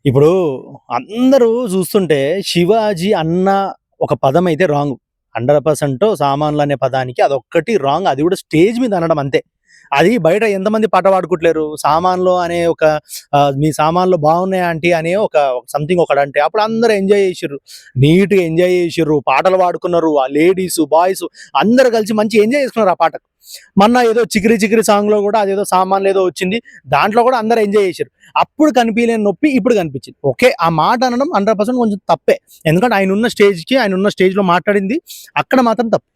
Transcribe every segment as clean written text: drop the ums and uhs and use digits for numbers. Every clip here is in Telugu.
ఇప్పుడు అందరూ చూస్తుంటే 'శివాజీ' అన్న ఒక పదం అయితే రాంగ్. 100% సామాన్లు అనే పదానికి అదొక్కటి రాంగ్. అది కూడా స్టేజ్ మీద అనడం అంతే. అది బయట ఎంతమంది పాట పాడుకుంటలేరు. సామాన్లు అనే ఒక మీ సామాన్లు బాగున్నాయా ఆంటీ అనే ఒక సంథింగ్ ఒకడంటే అప్పుడు అందరూ ఎంజాయ్ చేసిర్రు. నీట్‌గా ఎంజాయ్ చేసిర్రు. పాటలు పాడుకున్నారు. ఆ లేడీసు, బాయ్సు అందరూ కలిసి మంచిగా ఎంజాయ్ చేసుకున్నారు ఆ పాటకు. మొన్న ఏదో 'చికిరి చికిరి' సాంగ్‌లో కూడా అదేదో సామాన్లు ఏదో వచ్చింది. దాంట్లో కూడా అందరూ ఎంజాయ్ చేసిర్రు. అప్పుడు కనిపియలేని నొప్పి ఇప్పుడు కనిపించింది. ఓకే. ఆ మాట అనడం 100% కొంచెం తప్పే. ఎందుకంటే ఆయనున్న స్టేజ్‌లో మాట్లాడింది అక్కడ మాత్రం తప్పు.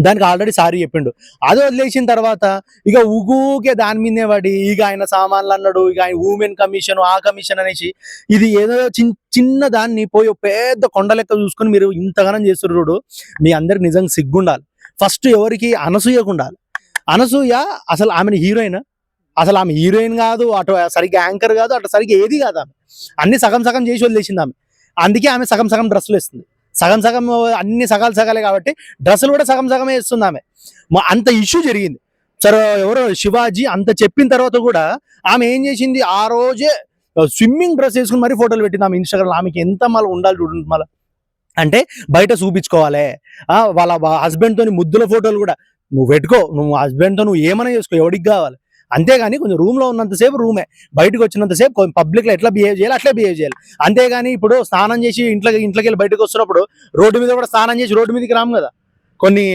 దానికి ఆల్రెడీ సారీ చెప్పిండు. అది వదిలేసిన తర్వాత ఇక ఊకూకే దాని మీదనే పడి ఇక ఆయన సామాన్లన్నాడు, ఇక ఆయన వుమెన్ కమిషన్, ఆ కమిషన్ అనేసి ఇది ఏదో చిన్న దాన్ని పోయి ఒక పెద్ద కొండ లెక్క చూసుకొని మీరు ఇంతగనం చేస్తుర్రు చూడు. మీ అందరికి నిజంగా సిగ్గుండాలి. ఫస్ట్ ఎవరికి అనసూయకుండాలి. అనసూయ అసలు ఆమెని హీరోయినా? అసలు ఆమె హీరోయిన్ కాదు, అటు సరిగ్గా యాంకర్ కాదు, అటు సరిగ్గా ఏది కాదు ఆమె. అన్ని సగం సగం చేసి వదిలేసింది ఆమె. అందుకే ఆమె సగం సగం డ్రెస్సులు వేస్తుంది. సగం సగం అన్ని సగాలు సగాలే కాబట్టి డ్రెస్సులు కూడా సగం సగమే వేస్తుంది ఆమె. అంత ఇష్యూ జరిగింది. సరే ఎవరో 'శివాజీ' అంత చెప్పిన తర్వాత కూడా ఆమె ఏం చేసింది, ఆ రోజే స్విమ్మింగ్ డ్రెస్ వేసుకుని మరీ ఫోటోలు పెట్టింది ఆమె ఇన్‌స్టాగ్రామ్‌లో. ఆమెకి ఎంత మళ్ళీ ఉండాలి చూడండి మళ్ళా. అంటే బయట చూపించుకోవాలి. వాళ్ళ హస్బెండ్ తోని ముద్దుల ఫోటోలు కూడా నువ్వు పెట్టుకో. నువ్వు హస్బెండ్‌తో నువ్వు ఏమైనా చేసుకో, ఎవడికి కావాలి. అంతేగాని కొంచెం రూమ్‌లో ఉన్నంతసేపు రూమే. బయటకు వచ్చినంతసేపు పబ్లిక్‌లో ఎట్లా బిహేవ్ చేయాలి అట్లే బిహేవ్ చేయాలి. అంతేగాని ఇప్పుడు స్నానం చేసి ఇంట్లోకెళ్ళి బయటకు వస్తున్నప్పుడు రోడ్డు మీద కూడా స్నానం చేసి రోడ్డు మీదకి రాము కదా. కొన్ని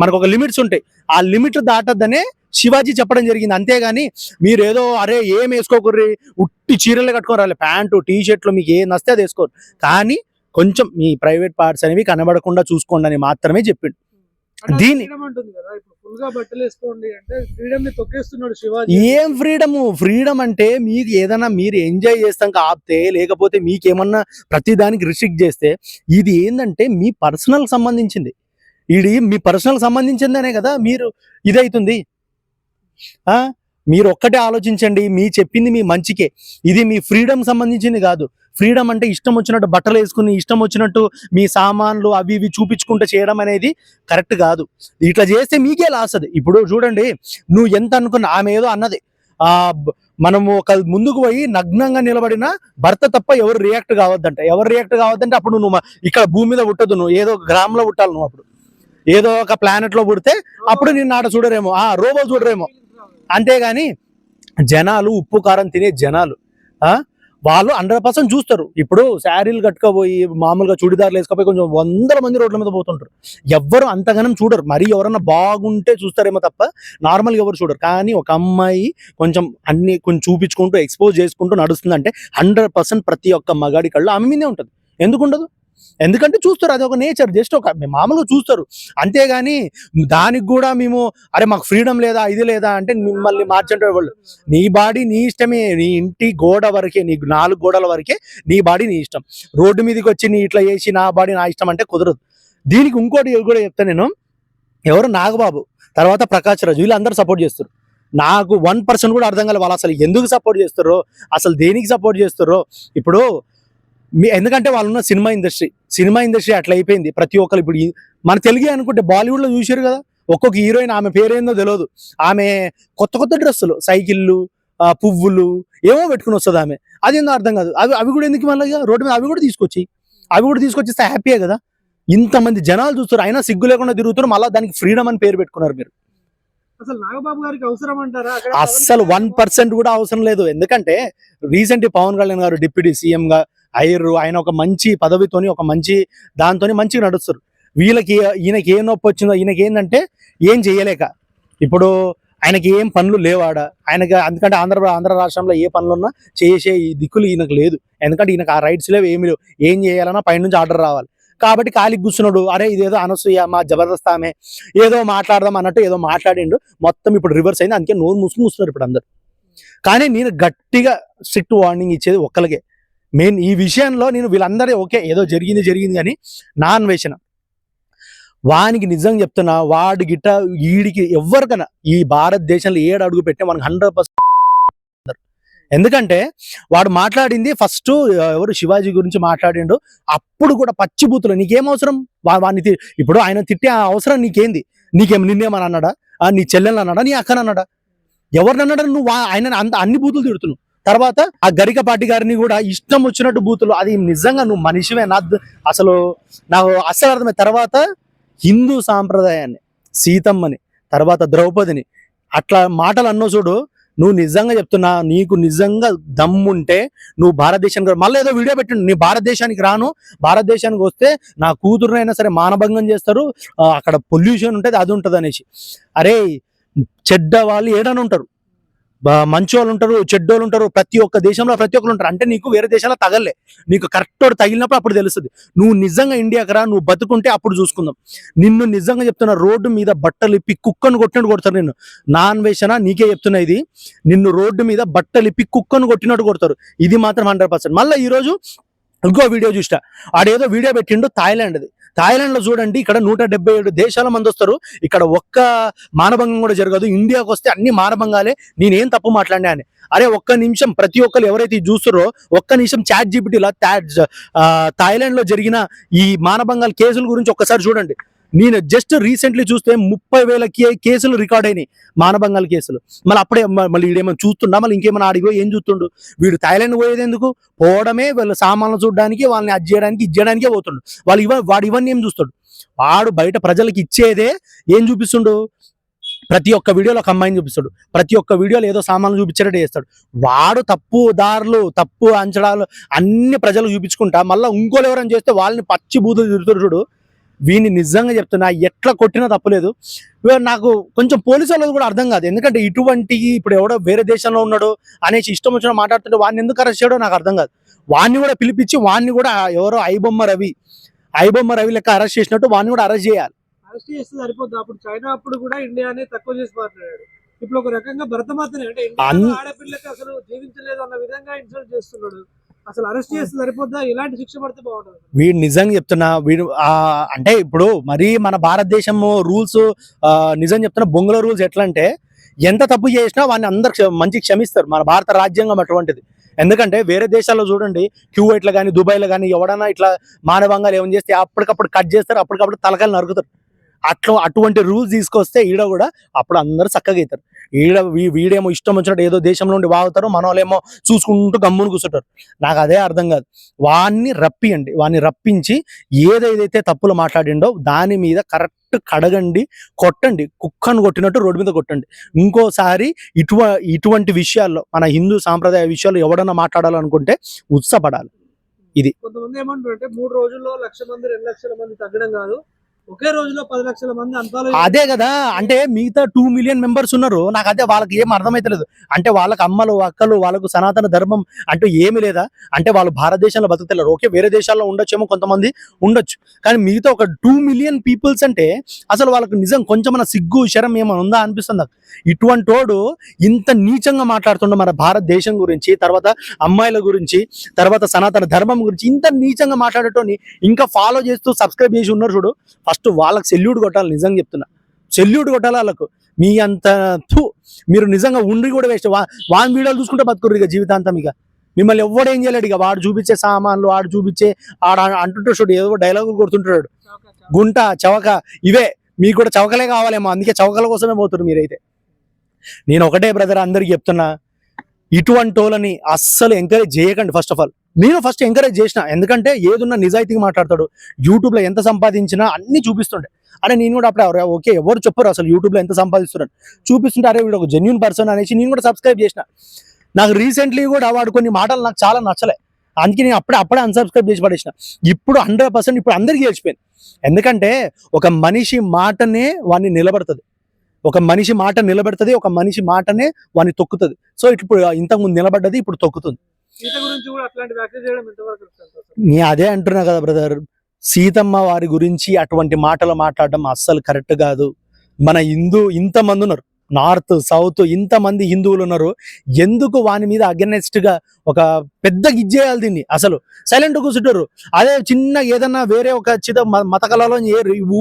మనకు ఒక లిమిట్స్ ఉంటాయి. ఆ లిమిట్ దాటద్దనే 'శివాజీ' చెప్పడం జరిగింది. అంతేగాని మీరేదో అరే ఏం వేసుకోకుర్రి, ఉట్టి చీరలే కట్టుకొని రాలే, ప్యాంటు టీ షర్ట్లు మీకు ఏం నస్తే అది వేసుకోరు. కానీ కొంచెం మీ ప్రైవేట్ పార్ట్స్ అనేవి కనబడకుండా చూసుకోండి అని మాత్రమే చెప్పిండు. దీని ఏం ఫ్రీడమ్ అంటే మీకు ఏదైనా మీరు ఎంజాయ్ చేస్తాం ఆపితే, లేకపోతే మీకేమన్నా ప్రతి దానికి రిస్ట్రిక్ట్ చేస్తే, ఇది ఏంటంటే మీ పర్సనల్ సంబంధించింది. ఇది మీ పర్సనల్ సంబంధించిందనే కదా మీరు ఇదైతుంది. మీరు ఒక్కటే ఆలోచించండి. మీ చెప్పింది మీ మంచికే. ఇది మీ ఫ్రీడమ్ సంబంధించింది కాదు. ఫ్రీడమ్ అంటే ఇష్టం వచ్చినట్టు బట్టలు వేసుకుని ఇష్టం వచ్చినట్టు మీ సామాన్లు అవి ఇవి చూపించుకుంటూ చేయడం అనేది కరెక్ట్ కాదు. ఇట్లా చేస్తే మీకే లాస్ అది. ఇప్పుడు చూడండి, నువ్వు ఎంత అనుకున్నా ఆమె ఏదో అన్నది, ఆ మనము ఒక ముందుకు పోయి నగ్నంగా నిలబడిన భర్త తప్ప ఎవరు రియాక్ట్ కావద్దంటే అప్పుడు నువ్వు ఇక్కడ భూమి మీద పుట్టదు, నువ్వు ఏదో గ్రామంలో పుట్టాలి. నువ్వు అప్పుడు ఏదో ఒక ప్లానెట్ లో పుడితే అప్పుడు నిన్ను ఆట చూడరేమో, రోబో చూడరేమో. అంతేగాని జనాలు ఉప్పు కారం తినే జనాలు వాళ్ళు 100% చూస్తారు. ఇప్పుడు శారీలు కట్టుకోపోయి మామూలుగా చుడిదార్లు వేసుకోపోయి కొంచెం వందల మంది రోడ్ల మీద పోతుంటారు. ఎవ్వరు అంతగానం చూడరు. మరి ఎవరన్నా బాగుంటే చూస్తారేమో తప్ప నార్మల్గా ఎవరు చూడరు. కానీ ఒక అమ్మాయి కొంచెం అన్ని కొంచెం చూపించుకుంటూ ఎక్స్పోజ్ చేసుకుంటూ నడుస్తుందంటే 100% ప్రతి ఒక్క మగాడి కళ్ళు ఆమె మీదే ఉంటుంది. ఎందుకు ఉండదు? ఎందుకంటే చూస్తారు, అది ఒక నేచర్. జస్ట్ ఒక మామూలుగా చూస్తారు. అంతేగాని దానికి కూడా మేము అరే మాకు ఫ్రీడమ్ లేదా ఇది లేదా అంటే మిమ్మల్ని మార్చంటే వాళ్ళు. నీ బాడీ నీ ఇష్టమే. నీ ఇంటి గోడ వరకే, నీ 4 గోడల వరకే నీ బాడీ నీ ఇష్టం. రోడ్డు మీదకి వచ్చి నీ ఇట్లా చేసి నా బాడీ నా ఇష్టం అంటే కుదరదు. దీనికి ఇంకోటి కూడా చెప్తాను నేను. ఎవరు నాగబాబు, తర్వాత ప్రకాష్ రాజు, వీళ్ళందరూ సపోర్ట్ చేస్తారు. నాకు 1% కూడా అర్థం కాలేదు వాళ్ళు అసలు ఎందుకు సపోర్ట్ చేస్తారో, అసలు దేనికి సపోర్ట్ చేస్తారో. ఇప్పుడు ఎందుకంటే వాళ్ళున్న సినిమా ఇండస్ట్రీ అట్లా అయిపోయింది. ప్రతి ఒక్కరు ఇప్పుడు మన తెలుగే అనుకుంటే బాలీవుడ్ లో చూసారు కదా, ఒక్కొక్క హీరోయిన్ ఆమె పేరేందో తెలియదు. ఆమె కొత్త డ్రెస్సులు, సైకిళ్ళు, పువ్వులు ఏమో పెట్టుకుని వస్తుంది ఆమె. అదేందో అర్థం కాదు. అవి కూడా ఎందుకు మళ్ళీ రోడ్డు మీద అవి కూడా తీసుకొచ్చిస్తే హ్యాపీయే కదా. ఇంతమంది జనాలు చూస్తారు, అయినా సిగ్గు లేకుండా తిరుగుతారు. మళ్ళీ దానికి ఫ్రీడమ్ అని పేరు పెట్టుకున్నారు మీరు. అసలు నాగబాబు గారికి అవసరం అంటారా? అస్సలు 1% కూడా అవసరం లేదు. ఎందుకంటే రీసెంట్ పవన్ కళ్యాణ్ గారు డిప్యూటీ సీఎం గా అయ్యారు. ఆయన ఒక మంచి పదవితోని ఒక మంచి దాంతోని మంచిగా నడుస్తారు. ఈయనకి ఏం నొప్పి వచ్చిందో, ఈయనకి ఏంటంటే ఏం చేయలేక ఇప్పుడు ఆయనకి ఏం పనులు లేవాడ ఆయనకి. ఎందుకంటే ఆంధ్ర రాష్ట్రంలో ఏ పనులున్నా చేసే ఈ దిక్కులు ఈయనకు లేదు. ఎందుకంటే ఈయనకు ఆ రైట్స్ లేవు, ఏమి లేవు. ఏం చేయాలన్నా పైనుంచి ఆర్డర్ రావాలి. కాబట్టి ఖాళీ కూర్చున్నాడు. అరే ఇదేదో అనసూయ మా జబర్దస్త్ ఆమె ఏదో మాట్లాడదాం అన్నట్టు ఏదో మాట్లాడిండు. మొత్తం ఇప్పుడు రివర్స్ అయింది. అందుకే నోరు మూసుకున్నారు ఇప్పుడు అందరు. కానీ నేను గట్టిగా స్ట్రిక్ట్ వార్నింగ్ ఇచ్చేది ఒక్కలకే. మెయిన్ ఈ విషయంలో నేను వీళ్ళందరూ ఓకే ఏదో జరిగింది కానీ నా అన్వేషణ వానికి నిజంగా చెప్తున్నా, వాడి గిట్ట వీడికి ఎవరికైనా ఈ భారతదేశంలో 7 అడుగు పెట్టే మనకు 100%. ఎందుకంటే వాడు మాట్లాడింది ఫస్ట్ ఎవరు 'శివాజీ' గురించి మాట్లాడిండు. అప్పుడు కూడా పచ్చిబూతులు. నీకేం అవసరం వాడిని ఇప్పుడు ఆయన తిట్టే అవసరం నీకేంది? నిన్నేమని అన్నాడా? నీ చెల్లెల్ని అన్నాడా? నీ అక్కని అన్నాడా? ఎవరిని అన్నాడా? నువ్వు ఆయన అన్ని బూతులు తిడుతున్నావు. తర్వాత ఆ గరికపాటి గారిని కూడా ఇష్టం వచ్చినట్టు బూతులు, అది నిజంగా నువ్వు మనిషివే అసలు నాకు అస్సలు అర్థమే. తర్వాత హిందూ సాంప్రదాయాన్ని, సీతమ్మని, తర్వాత ద్రౌపదిని అట్లా మాటలు అన్నో చూడు, నువ్వు నిజంగా చెప్తున్నా, నీకు నిజంగా దమ్ముంటే నువ్వు భారతదేశానికి మళ్ళీ ఏదో వీడియో పెట్టిండు, నీ భారతదేశానికి రాను, భారతదేశానికి వస్తే నా కూతురునైనా సరే మానభంగం చేస్తారు, అక్కడ పొల్యూషన్ ఉంటుంది, అది ఉంటుంది అనేసి. అరే చెడ్డ వాళ్ళు ఏడని ఉంటారు, మంచి వాళ్ళు ఉంటారు, చెడ్డోళ్ళు ఉంటారు, ప్రతి ఒక్క దేశంలో ప్రతి ఒక్కరు ఉంటారు. అంటే నీకు వేరే దేశాల్లో తగలే, నీకు కరెక్ట్ తగిలినప్పుడు అప్పుడు తెలుస్తుంది. నువ్వు నిజంగా ఇండియాకి రా, నువ్వు బతుకుంటే అప్పుడు చూసుకుందాం. నిన్ను నిజంగా చెప్తున్నా, రోడ్డు మీద బట్టలు ఇప్పి కుక్కను కొట్టినట్టు కొడతారు నిన్ను. నాన్ వేషనా నీకే చెప్తున్నా ఇది, నిన్ను రోడ్డు మీద బట్టలు ఇప్పి కుక్కను కొట్టినట్టు కొడతారు. ఇది మాత్రం 100%. మళ్ళీ ఈరోజు ఇంకో వీడియో చూసా, ఆడేదో వీడియో పెట్టిండు థాయిలాండ్ది. థాయిలాండ్ లో చూడండి, ఇక్కడ 177 దేశాల మంది వస్తారు, ఇక్కడ ఒక్క మానభంగం కూడా జరగదు. ఇండియాకి వస్తే అన్ని మానభంగాలే, నేనేం తప్పు మాట్లాడినా అని. అరే ఒక్క నిమిషం ప్రతి ఒక్కరు ఎవరైతే చూస్తారో ఒక్క నిమిషం చాట్ జీపీటీలో థాయిలాండ్ లో జరిగిన ఈ మానభంగాల కేసుల గురించి ఒక్కసారి చూడండి. నేను జస్ట్ రీసెంట్లీ చూస్తే 30,000 కేసులు రికార్డ్ అయినాయి, మానభంగాల కేసులు. మళ్ళీ అప్పుడే మళ్ళీ వీడేమైనా చూస్తుండా, మళ్ళీ ఇంకేమైనా ఆడిగో ఏం చూస్తుండు వీడు? థాయిలాండ్ పోయేది ఎందుకు? పోవడమే వీళ్ళ సామాన్లు చూడడానికి, వాళ్ళని అది చేయడానికి ఇది చేయడానికే పోతుండు. వాడు ఇవన్నీ ఏం చూస్తాడు? వాడు బయట ప్రజలకు ఇచ్చేదే ఏం చూపిస్తుండు? ప్రతి ఒక్క వీడియోలో ఒక అమ్మాయిని చూపిస్తాడు, ప్రతి ఒక్క వీడియోలో ఏదో సామాన్లు చూపించేటట్టు చేస్తాడు. వాడు తప్పు దారులు, తప్పు అంచడాలు అన్ని ప్రజలు చూపించుకుంటా, మళ్ళీ ఇంకోలు ఎవరైనా చేస్తే వాళ్ళని పచ్చి బూతులు తిరుగుతాడు చూడు. వీని నిజంగా చెప్తున్నా, ఎట్లా కొట్టినా తప్పులేదు. నాకు కొంచెం పోలీసు వాళ్ళది కూడా అర్థం కాదు, ఎందుకంటే ఇటువంటి ఇప్పుడు ఎవడో వేరే దేశంలో ఉన్నాడు అనేసి ఇష్టం వచ్చిన మాట్లాడుతుంటే వాడిని ఎందుకు అరెస్ట్ చేయడో నాకు అర్థం కాదు. వాడిని కూడా పిలిపించి, వాడిని కూడా ఎవరో ఐబొమ్మ రవి లెక్క అరెస్ట్ చేసినట్టు వాడిని కూడా అరెస్ట్ చేయాలి. అరెస్ట్ చేస్తే సరిపోద్ది. అప్పుడు చైనా అప్పుడు కూడా ఇండియానే తక్కువ చేసి మాట్లాడాడు. ఇప్పుడు ఒక రకంగా భరతమాతనే, అంటే ఆడపిల్లకి అసలు జీవించలేదు అన్న విధంగా ఇన్సల్ట్ చేస్తున్నాడు. అసలు అరెస్ట్ చేస్తే సరిపోద్దా? ఇలాంటి శిక్ష పడితే బాగుంటుంది. వీడు నిజంగా చెప్తున్నా, వీడు అంటే ఇప్పుడు మరి మన భారతదేశం రూల్స్ నిజం చెప్తున్నా, బొంగుల రూల్స్ ఎట్లా అంటే ఎంత తప్పు చేసినా వాడిని అందరు మంచి క్షమిస్తారు. మన భారత రాజ్యాంగం అటువంటిది. ఎందుకంటే వేరే దేశాల్లో చూడండి, క్యూవైట్లో కానీ దుబాయ్లో కానీ ఎవడన్నా ఇట్లా మానభంగాలు ఏమైనా చేస్తే అప్పటికప్పుడు కట్ చేస్తారు, అప్పటికప్పుడు తలకాయలు నరుకుతారు. అటువంటి రూల్స్ తీసుకొస్తే ఈడ కూడా అప్పుడు అందరూ చక్కగా అవుతారు. వీడేమో ఇష్టం వచ్చినట్టు ఏదో దేశంలో ఉండి వాగుతారు, మన వాళ్ళేమో చూసుకుంటూ గమ్మును కూర్చుంటారు. నాకు అదే అర్థం కాదు. వాడిని రప్పించి ఏదైతే తప్పులు మాట్లాడిండో దాని మీద కరెక్ట్ కడగండి, కొట్టండి, కుక్కను కొట్టినట్టు రోడ్డు మీద కొట్టండి. ఇంకోసారి ఇటువంటి విషయాల్లో, మన హిందూ సాంప్రదాయ విషయాల్లో ఎవడన్నా మాట్లాడాలనుకుంటే ఉత్సాహపడాలి. ఇది కొంతమంది ఏమంటారు అంటే 3 రోజుల్లో 1,00,000 మంది 2,00,000 మంది తగ్గడం కాదు, ఒకే రోజులో 10 లక్షల మంది అంతాలో. అదే కదా, అంటే మిగతా 2 మిలియన్ మెంబర్స్ ఉన్నారు. నాకు అదే వాళ్ళకి ఏం అర్థమైతలేదు. అంటే వాళ్ళకి అమ్మలు అక్కలు, వాళ్ళకు సనాతన ధర్మం అంటూ ఏమి లేదా? అంటే వాళ్ళు భారతదేశంలో బతుకుతలేరు. ఓకే, వేరే దేశాల్లో ఉండొచ్చేమో, కొంతమంది ఉండొచ్చు, కానీ మిగతా ఒక 2 మిలియన్ పీపుల్స్ అంటే అసలు వాళ్ళకు నిజం కొంచెమన్నా సిగ్గు శరం ఏమైనా ఉందా అనిపిస్తుంది నాకు. ఇటువంటి వాడు ఇంత నీచంగా మాట్లాడుతుండే మన భారతదేశం గురించి, తర్వాత అమ్మాయిల గురించి, తర్వాత సనాతన ధర్మం గురించి ఇంత నీచంగా మాట్లాడేటోని ఇంకా ఫాలో చేస్తూ సబ్స్క్రైబ్ చేసి ఉన్నారు చూడు. ఫస్ట్ వాళ్ళకి సెల్యూట్ కొట్టాలి, నిజంగా చెప్తున్నా, సెల్యూట్ కొట్టాలి వాళ్ళకు. మీ అంత మీరు నిజంగా ఉండి కూడా వేస్ట్. వాన్ వీడియోలు చూసుకుంటే బతుకురు ఇక జీవితాంతం. ఇక మిమ్మల్ని ఎవడేం చేయలేడు. ఇక వాడు చూపించే సామాన్లు, వాడు చూపించే అంటుంటాడు చూడు, ఏదో డైలాగులు కొడుతుంటాడు, గుంట చవక, ఇవే మీకు కూడా చవకలే కావాలేమో, అందుకే చవకల కోసమే పోతున్నారు మీరైతే. నేను ఒకటే బ్రదర్ అందరికి చెప్తున్నా, ఇటువంటి వాళ్ళని అస్సలు ఎంకరేజ్ చేయకండి. ఫస్ట్ ఆఫ్ ఆల్ నేను ఫస్ట్ ఎంకరేజ్ చేసిన, ఎందుకంటే ఏదున్నా నిజాయితీగా మాట్లాడతాడు. యూట్యూబ్లో ఎంత సంపాదించినా అన్ని చూపిస్తుండే. అరే నేను కూడా అప్పుడే ఓకే, ఎవరు చెప్పరు అసలు యూట్యూబ్లో ఎంత సంపాదిస్తున్నాడు చూపిస్తుంటే, అరే వీడు ఒక జెన్యూన్ పర్సన్ అనేసి నేను కూడా సబ్స్క్రైబ్ చేసిన. నాకు రీసెంట్లీ కూడా వాడు కొన్ని మాటలు నాకు చాలా నచ్చలే, అందుకే నేను అప్పుడే అన్సబ్స్క్రైబ్ చేసి పడేసిన. ఇప్పుడు 100% ఇప్పుడు అందరికీ తెలిసిపోయింది. ఎందుకంటే ఒక మనిషి మాటనే వాడిని నిలబడుతుంది, ఒక మనిషి మాట నిలబెడుతుంది, ఒక మనిషి మాటనే వాడిని తొక్కుతుంది. సో ఇప్పుడు ఇంతకుముందు నిలబడ్డది ఇప్పుడు తొక్కుతుంది. నేను అదే అంటున్నా కదా బ్రదర్, సీతమ్మ వారి గురించి అటువంటి మాటలు మాట్లాడడం అస్సలు కరెక్ట్ కాదు. మన ఇంతమంది ఉన్నారు, నార్త్ సౌత్ ఇంతమంది హిందువులు ఉన్నారు, ఎందుకు వాని మీద అగెనెస్ట్ గా ఒక పెద్ద గిజ్జేయాలి? దీన్ని అసలు సైలెంట్ కూర్చుంటారు. అదే చిన్న ఏదన్నా వేరే ఒక చిన్న మత కళలో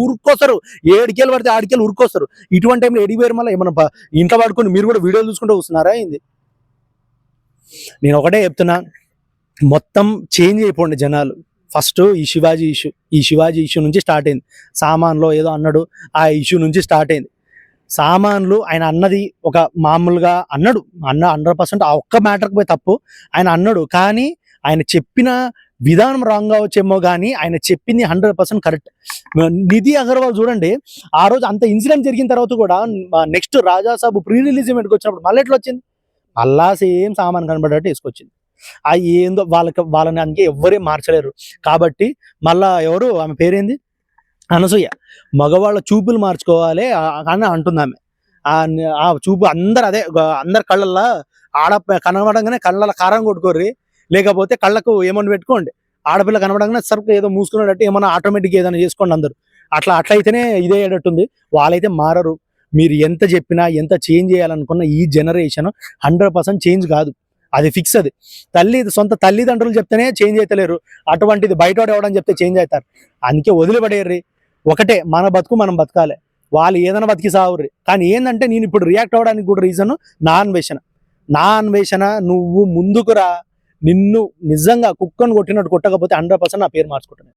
ఊరుకొస్తారు, 7 కేలు పడితే 6 కేలు ఊరుకొస్తారు. ఇటువంటి టైంలో ఎడిపోయారు. మళ్ళీ ఏమన్నా ఇంట్లో పడుకొని మీరు కూడా వీడియోలు చూసుకుంటూ వస్తున్నారా ఏంది? నేను ఒకటే చెప్తున్నా, మొత్తం చేంజ్ అయిపోండి జనాలు. ఫస్ట్ ఈ శివాజీ ఇష్యూ నుంచి స్టార్ట్ అయింది. సామాన్లో ఏదో అన్నాడు, ఆ ఇష్యూ నుంచి స్టార్ట్ అయింది. సామాన్లు ఆయన అన్నది ఒక మామూలుగా అన్నాడు, 100% ఆ ఒక్క మ్యాటర్కి పోయి తప్పు ఆయన అన్నాడు. కానీ ఆయన చెప్పిన విధానం రాంగ్ కావచ్చేమో, కానీ ఆయన చెప్పింది 100% కరెక్ట్. నిధి అగర్వాల్ చూడండి, ఆ రోజు అంత ఇన్సిడెంట్ జరిగిన తర్వాత కూడా నెక్స్ట్ రాజాసాబు ప్రీ రిలీజ్ ఈవెంట్కి వచ్చినప్పుడు మళ్ళీ ఎట్లా వచ్చింది, మళ్ళా సేమ్ సామాన్ కనబడేటట్టు వేసుకొచ్చింది. ఆ ఏందో వాళ్ళని అందుకే ఎవ్వరేం మార్చలేరు. కాబట్టి మళ్ళా ఎవరు ఆమె పేరేంది, అనసూయ, మగవాళ్ళ చూపులు మార్చుకోవాలి అని అంటుంది ఆమె. ఆ చూపు అందరు అదే, అందరు కళ్ళల్లో కనబడంగానే కళ్ళ కారం కొట్టుకోర్రి, లేకపోతే కళ్ళకు ఏమన్నా పెట్టుకోండి, ఆడపిల్ల కనబడంగానే సరుకు ఏదో మూసుకునేటట్టు ఏమన్నా ఆటోమేటిక్గా ఏదైనా చేసుకోండి అందరు. అట్లయితేనే ఇదే అయ్యేటట్టుంది. వాళ్ళైతే మారరు. మీరు ఎంత చెప్పినా ఎంత చేంజ్ చేయాలనుకున్న ఈ జనరేషన్ 100% చేంజ్ కాదు, అది ఫిక్స్. అది సొంత తల్లిదండ్రులు చెప్తేనే చేంజ్ అవుతలేరు, అటువంటిది బయట ఎవడని చెప్తే చేంజ్ అవుతారు. అందుకే వదిలిపడేర్రి. ఒకటే, మన బతుకు మనం బతకాలి, వాళ్ళు ఏదైనా బతికి సావుర్రి. కానీ ఏంటంటే నేను ఇప్పుడు రియాక్ట్ అవ్వడానికి కూడా రీజన్ నా అన్వేషణ. నువ్వు ముందుకు రా, నిన్ను నిజంగా కుక్కను కొట్టినట్టు కొట్టకపోతే 100% నా పేరు మార్చుకుంటాను.